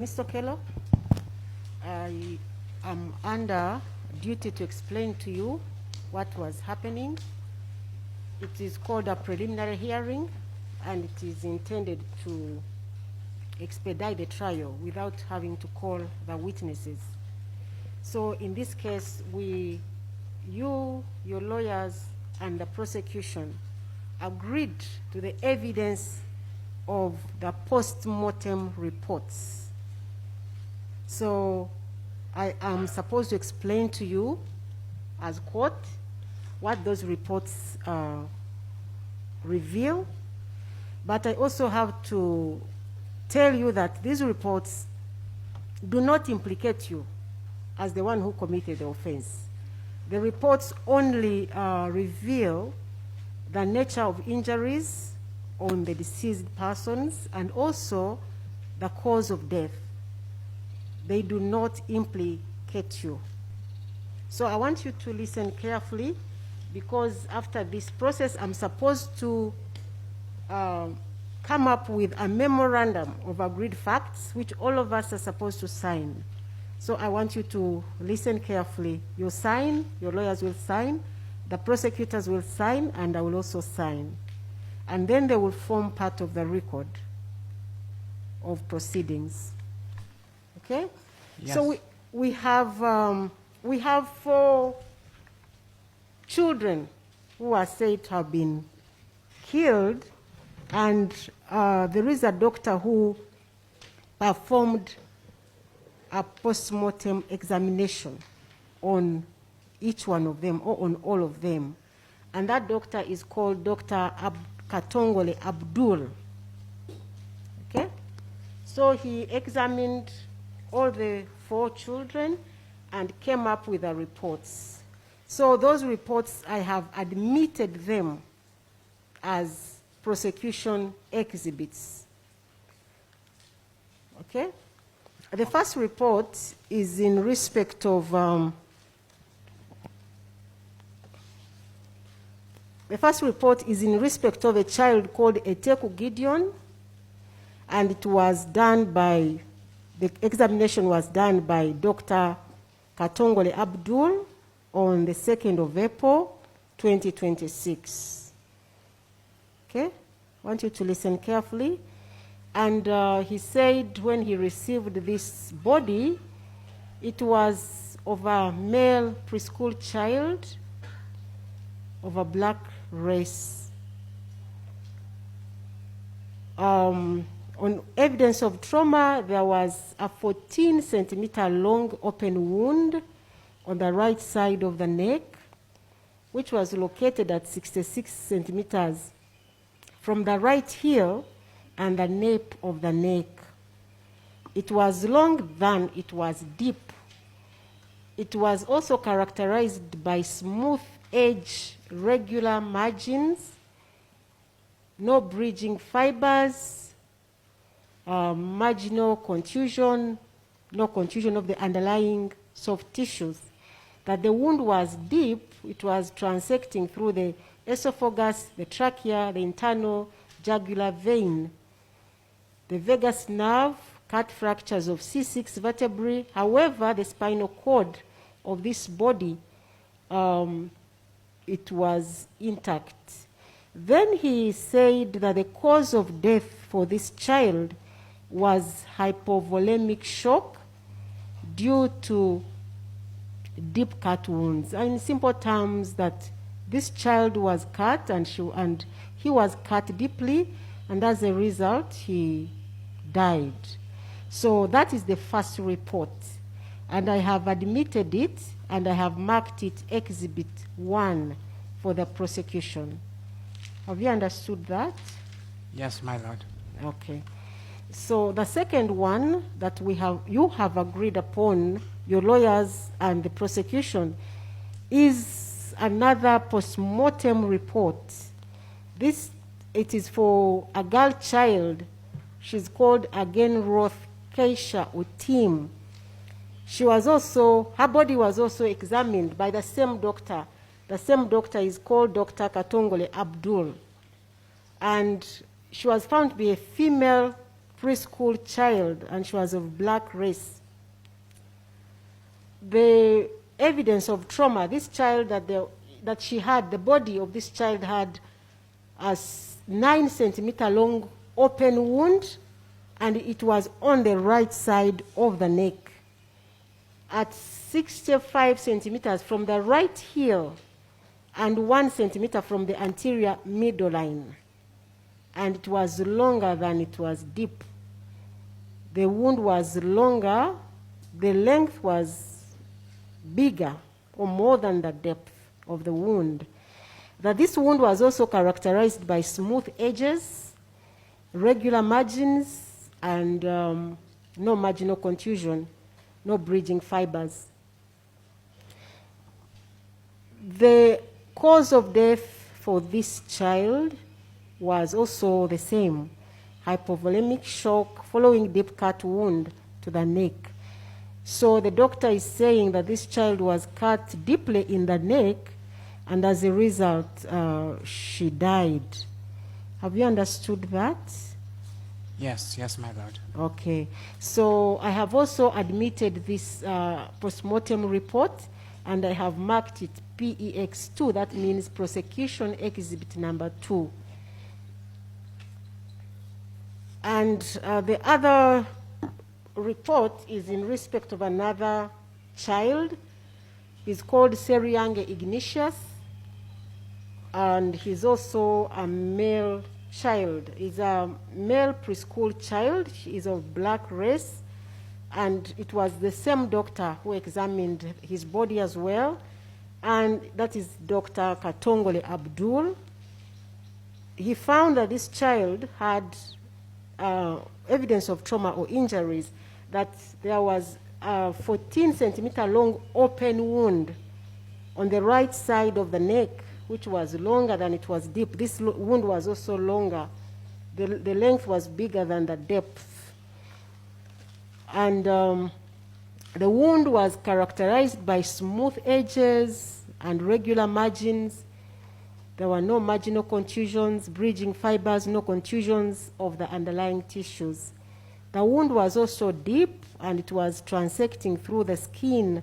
Mr. Okello, I am under duty to explain to you what was happening. It is called a preliminary hearing, and it is intended to expedite the trial without having to call the witnesses. So in this case, you, your lawyers, and the prosecution agreed to the evidence of the post-mortem reports. So I am supposed to explain to you as court what those reports reveal, but I also have to tell you that these reports do not implicate you as the one who committed the offense. The reports only reveal the nature of injuries on the deceased persons and also the cause of death. They do not implicate you. So I want you to listen carefully, because after this process, I'm supposed to come up with a memorandum of agreed facts, which all of us are supposed to sign. So I want you to listen carefully. You sign, your lawyers will sign, the prosecutors will sign, and I will also sign. And then they will form part of the record of proceedings. Okay? Yes. So we have 4 children who are said to have been killed, and there is a doctor who performed a post-mortem examination on each one of them, or on all of them. And that doctor is called Dr. Katongole Abdul. Okay? So he examined all the 4 children and came up with the reports. So those reports, I have admitted them as prosecution exhibits. Okay? The first report is in respect of a child called Eteku Gideon, and it was done by, the examination was done by Dr. Katongole Abdul on the 2nd of April, 2026. Okay? I want you to listen carefully. And he said when he received this body, it was of a male preschool child of a black race. On evidence of trauma, there was a 14-centimeter long open wound on the right side of the neck, which was located at 66 centimeters from the right heel and the nape of the neck. It was long than it was deep. It was also characterized by smooth edge, regular margins, no bridging fibers, marginal contusion, no contusion of the underlying soft tissues. That the wound was deep, it was transecting through the esophagus, the trachea, the internal jugular vein, the vagus nerve, cut fractures of C6 vertebrae. However, the spinal cord of this body, it was intact. Then he said that the cause of death for this child was hypovolemic shock due to deep cut wounds. And in simple terms, that this child was cut, and he was cut deeply, and as a result, he died. So that is the first report. And I have admitted it, and I have marked it Exhibit 1 for the prosecution. Have you understood that? Yes, my lord. Okay. So the second one that you have agreed upon, your lawyers and the prosecution, is another post-mortem report. It is for a girl child. She's called again Roth Keisha Utim. Her body was also examined by the same doctor. The same doctor is called Dr. Katongole Abdul. And she was found to be a female preschool child, and she was of black race. The evidence of trauma, this child that she had, the body of this child had a 9-centimeter long open wound, and it was on the right side of the neck at 65 centimeters from the right heel and 1 centimeter from the anterior midline. And it was longer than it was deep. The wound was longer, the length was bigger or more than the depth of the wound. That this wound was also characterized by smooth edges, regular margins, and no marginal contusion, no bridging fibers. The cause of death for this child was also the same, hypovolemic shock following deep cut wound to the neck. So the doctor is saying that this child was cut deeply in the neck, and as a result, she died. Have you understood that? Yes, yes, my lord. Okay. So I have also admitted this postmortem report, and I have marked it PEX2. That means prosecution exhibit number 2. And the other report is in respect of another child. He's called Seriange Ignatius, and he's also a male child. He's a male preschool child. He is of black race, and it was the same doctor who examined his body as well, and that is Dr. Katongole Abdul. He found that this child had evidence of trauma or injuries, that there was a 14-centimeter long open wound on the right side of the neck, which was longer than it was deep. This wound was also longer. The length was bigger than the depth. And the wound was characterized by smooth edges and regular margins. There were no marginal contusions, bridging fibers, no contusions of the underlying tissues. The wound was also deep, and it was transecting through the skin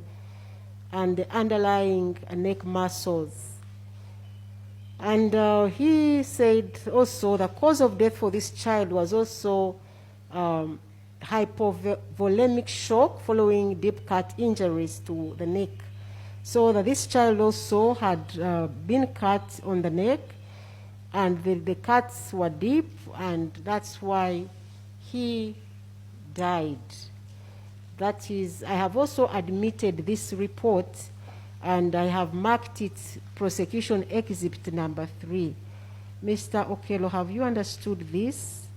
and the underlying neck muscles. And he said also the cause of death for this child was also hypovolemic shock following deep cut injuries to the neck. So that this child also had been cut on the neck, and the cuts were deep, and that's why he died. That is, I have also admitted this report, and I have marked it prosecution exhibit number 3. Mr. Okello, have you understood this?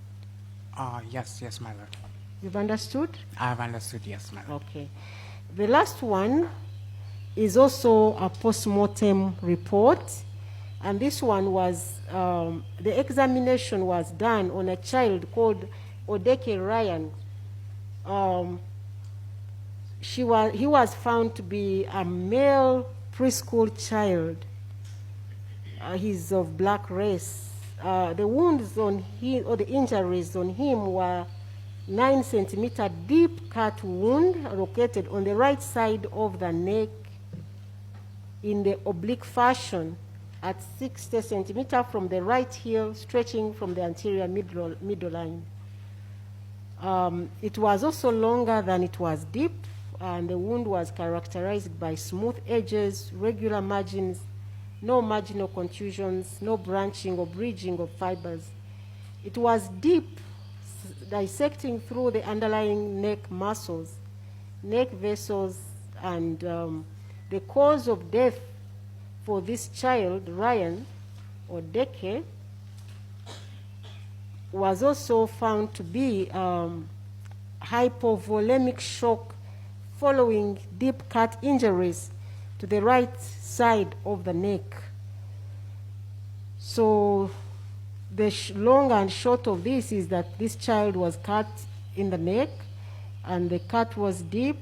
Yes, yes, my lord. You've understood? I have understood, yes, my lord. Okay. The last one is also a post-mortem report, and this one was, the examination was done on a child called Odeke Ryan. He was found to be a male preschool child. He's of black race. The wounds on him, or the injuries on him, were 9-centimeter deep cut wound located on the right side of the neck in the oblique fashion at 60 centimeter from the right heel, stretching from the anterior midline. It was also longer than it was deep, and the wound was characterized by smooth edges, regular margins, no marginal contusions, no branching or bridging of fibers. It was deep, dissecting through the underlying neck muscles, neck vessels, and the cause of death for this child, Ryan Odeke, was also found to be hypovolemic shock following deep cut injuries to the right side of the neck. So the long and short of this is that this child was cut in the neck, and the cut was deep,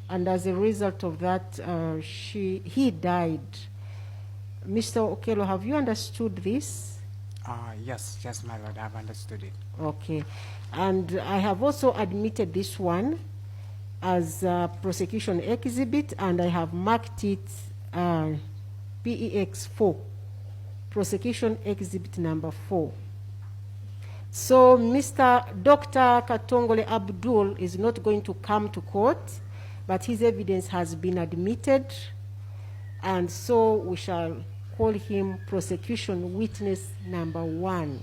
and as a result of that, he died. Mr. Okello, have you understood this? Yes, yes, my lord, I've understood it. Okay. And I have also admitted this one as a prosecution exhibit, and I have marked it PEX 4, prosecution exhibit number 4. So Mr. Dr. Katongole Abdul is not going to come to court, but his evidence has been admitted, and so we shall call him prosecution witness number 1.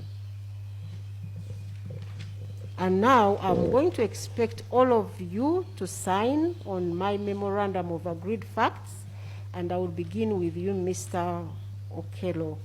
And now I'm going to expect all of you to sign on my memorandum of agreed facts, and I will begin with you, Mr. Okello.